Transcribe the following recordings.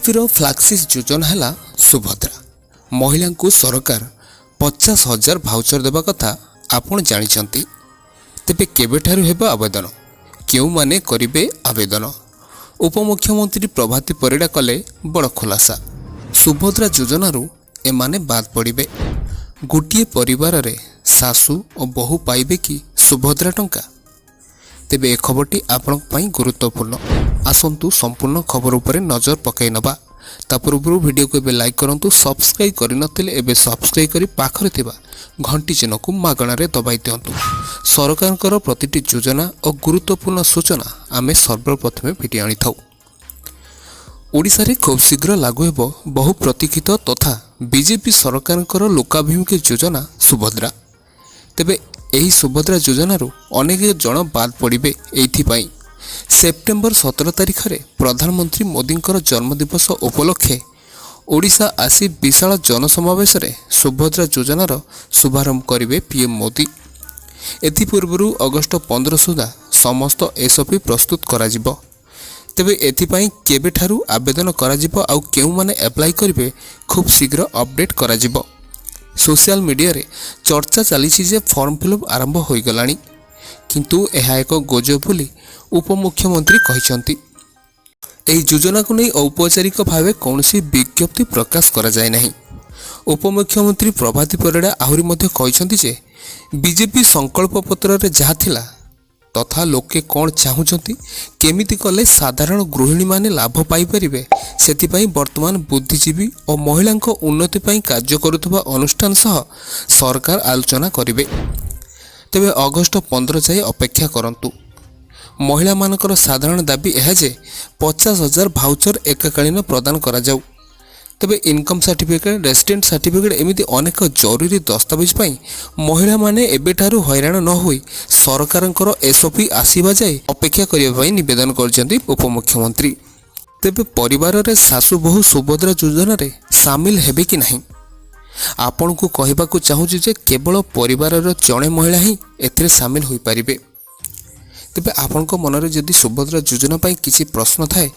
BJP रो flagship योजना है सुभद्रा। महिला को सरकार 50,000 भाउचर देवा कथा आपण जानिछंती। तेबे केबेठारु हेबा आवेदन, केउ माने करिवे आवेदन? उपमुख्यमंत्री प्रभाती परिडा कले बड़ खुलासा। सुभद्रा योजनारू एमाने बाद पड़िबे। गोटिए परिवार रे सासू और बहु पाइबे कि सुभद्रा टंका? तेबे ए खबरटी आपनक पई गुरुत्वपूर्ण। आसंतु संपूर्ण खबर उपरे नजर पकाई नबा। ता पूर्व वीडियो को एबे लाइक करंतु, सब्सक्राइब करि नथिले एबे सब्सक्राइब करि पाखरे थिबा घंटी चिन्ह को मागणा रे दबाई दियंतु। सरकारकर प्रतिटी योजना और गुरुत्वपूर्ण सूचना आमे सर्वप्रथमे भिडी आनी थाउ। ओडिशा रे खूब शीघ्र लागू हेबो बहु प्रतीक्षित तथा बीजेपी सरकारकर लोकाभिमुखी योजना सुभद्रा। तेबे एही सुभद्रा योजनारू अनेक जन बाद पड़िबे। एइथिपाई सेप्टेम्बर 17 तारिख रे प्रधानमंत्री मोदींकर जन्मदिवस उपलक्षे ओडिशा आसी विशाल जनसमावेश रे सुभद्रा योजनार शुभारंभ करिवे पीएम मोदी। एथिपूर्वरु अगस्त 15 सुधा समस्त एसओपी प्रस्तुत कराजिबो। तेबे एथिपाई केबेठारु आवेदन कराजिबो आउ केउ माने अप्लाई करिवे खूब शीघ्र अपडेट कराजिबो। सोशल मीडिया रे चर्चा चली जे फॉर्म फिलअप आरंभ होई गलानी, किंतु यह एक गुजब बोली उपमुख्यमंत्री कहिसंती। एही योजना को नहीं औपचारिक भावे कौनसी विज्ञप्ति प्रकाश करा जाय नहीं। उपमुख्यमंत्री प्रभाती परिडा आहुरी मध्य कहिसंती जे बीजेपी संकल्प पत्र रे जहा थिला तथा लोके कौन चाहूचंती, केमिति कले साधारण गृहिणी माने लाभ पाई परिबे, सेतिपई वर्तमान बुद्धिजीवी और महिलांको उन्नति पई कार्य करुथबा अनुष्ठान सह सरकार आलोचना करिवे। तेबे अगस्त 15 जाए अपेक्षा करंतु। महिला मानकर साधारण दाबी यह जे 50,000 भाउचर एकाकालीन प्रदान करा जाऊ। तेबे इनकम सर्टिफिकेट, रेसिडेंट सर्टिफिकेट एमिति अनेक जरूरी दस्तावेज पई महिला माने एबेठारु हैरान न होई सरकारंकर एसओपी आसीबा जाए अपेक्षा करिबा पई निवेदन करछन्ती उपमुख्यमंत्री। तेबे परिवार रे सासू बहु सुभद्रा योजना रे शामिल हेबे कि नहीं? आपण को कहबाकू चाहूछि जे केवल परिवार रो जणे महिला ही एथिरे शामिल होई परिबे। तेबे आपनको मनरे जदि सुभद्रा योजना पई किछि प्रश्न थाए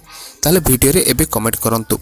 ताले वीडियो रे एबे कमेंट करंतु।